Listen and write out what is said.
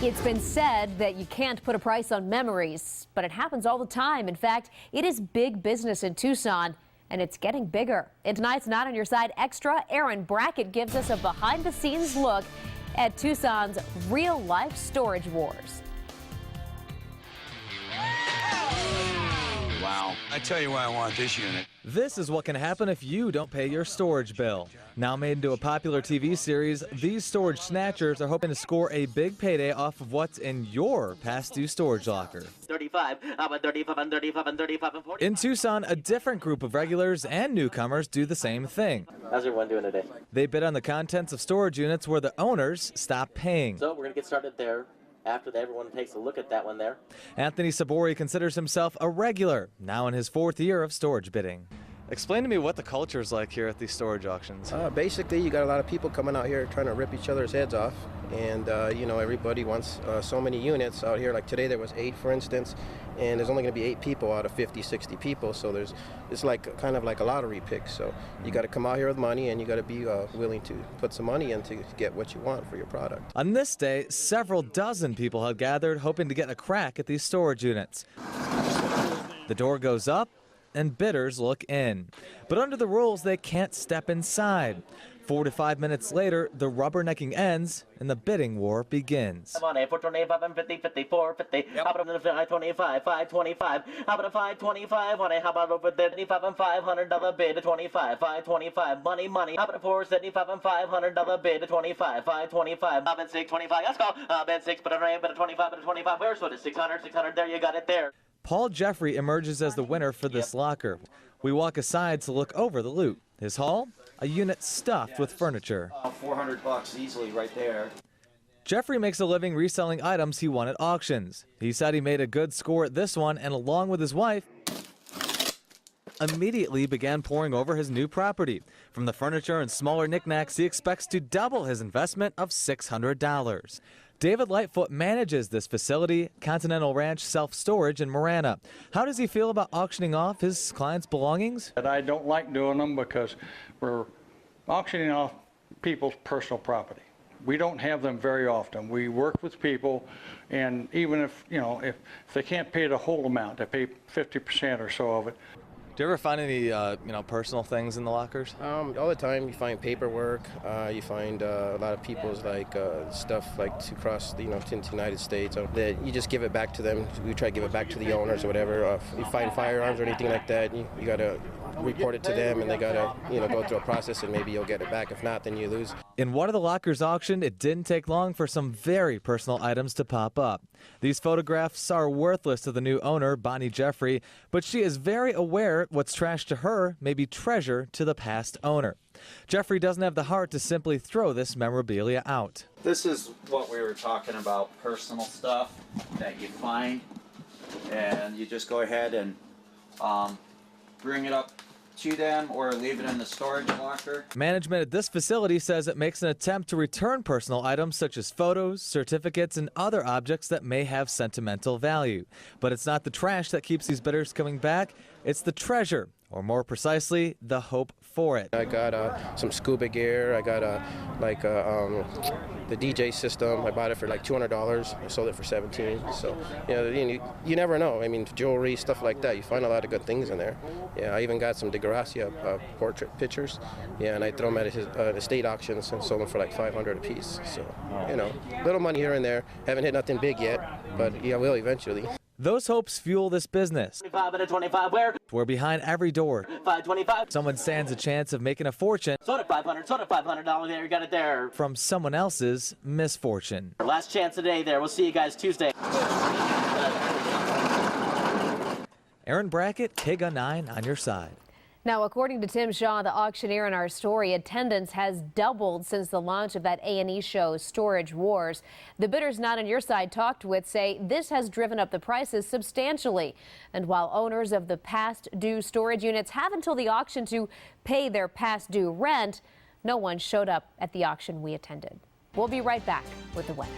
It's been said that you can't put a price on memories, but it happens all the time. In fact, it is big business in Tucson, and it's getting bigger. In tonight's Not on Your Side Extra, Aaron Brackett gives us a behind-the-scenes look at Tucson's real-life storage wars. Wow. I tell you why I want this unit. This is what can happen if you don't pay your storage bill. Now made into a popular TV series, these storage snatchers are hoping to score a big payday off of what's in your past due storage locker. 35, I'm a 35, I'm 35, I'm 35, I'm 40. In Tucson, a different group of regulars and newcomers do the same thing. How's everyone doing today? They bid on the contents of storage units where the owners stop paying. So we're going to get started there. After that, everyone takes a look at that one there. Anthony Sabori considers himself a regular, now in his 4th year of storage bidding. Explain to me what the culture is like here at these storage auctions. Basically, you got a lot of people coming out here trying to rip each other's heads off. And, you know, everybody wants so many units out here. Like today there was 8, for instance, and there's only going to be 8 people out of 50, 60 people. So it's like kind of like a lottery pick. So you got to come out here with money, and you got to be willing to put some money in to get what you want for your product. On this day, several dozen people had gathered hoping to get a crack at these storage units. The door goes up and bidders look in. But under the rules, they can't step inside. 4 to 5 minutes later, the rubbernecking ends and the bidding war begins. I'm on a 425 and 50, 54, 50. How about a 525, 525? How about a 525 on a, how about over 35 and $500 bid to 25, 525, money, money. How about a 475 and $500 bid to 25, 525. How about 625? Let's go. Bid 6, but a 25, but a 25. Where's what is 600, 600? There, you got it there. Paul Jeffrey emerges as the winner for this locker. We walk aside to look over the loot. His haul? A unit stuffed with furniture. $400 easily right there. Jeffrey makes a living reselling items he won at auctions. He said he made a good score at this one and, along with his wife, immediately began pouring over his new property. From the furniture and smaller knickknacks, he expects to double his investment of $600. David Lightfoot manages this facility, Continental Ranch Self-Storage in Marana. How does he feel about auctioning off his clients' belongings? I don't like doing them because we're auctioning off people's personal property. We don't have them very often. We work with people, and even if, you know, if they can't pay the whole amount, they pay 50% or so of it. Do you ever find any, personal things in the lockers? All the time. You find paperwork. You find a lot of people's stuff to cross into the United States. That you just give it back to them. We try to give it back to the owners or whatever. If you find firearms or anything like that, you got to report it to them, and they got to go through a process, and maybe you'll get it back. If not, then you lose. In one of the lockers auctioned, it didn't take long for some very personal items to pop up. These photographs are worthless to the new owner, Bonnie Jeffrey, but she is very aware what's trash to her may be treasure to the past owner. Jeffrey doesn't have the heart to simply throw this memorabilia out. This is what we were talking about, personal stuff that you find, and you just go ahead and bring it up to them or leave it in the storage locker. Management at this facility says it makes an attempt to return personal items such as photos, certificates, and other objects that may have sentimental value. But it's not the trash that keeps these bidders coming back, it's the treasure, or more precisely, the hope for it. I got some scuba gear. I got the DJ system. I bought it for like $200. I sold it for $17. So you never know. I mean, jewelry, stuff like that. You find a lot of good things in there. Yeah, I even got some DeGracia portrait pictures. Yeah, and I throw them at his estate auctions and sold them for like $500 a piece. So little money here and there. Haven't hit nothing big yet, but yeah, will eventually. Those hopes fuel this business. 25 and a 25, where? Where behind every door, 525. someone stands a chance of making a fortune. Sold at $500 there, you got it there. From someone else's misfortune. Last chance today there. We'll see you guys Tuesday. Aaron Brackett, KGUN-9 on your side. Now, according to Tim Shaw, the auctioneer in our story, attendance has doubled since the launch of that A&E show, Storage Wars. The bidders not on your side talked with say this has driven up the prices substantially. And while owners of the past due storage units have until the auction to pay their past due rent, no one showed up at the auction we attended. We'll be right back with the weather.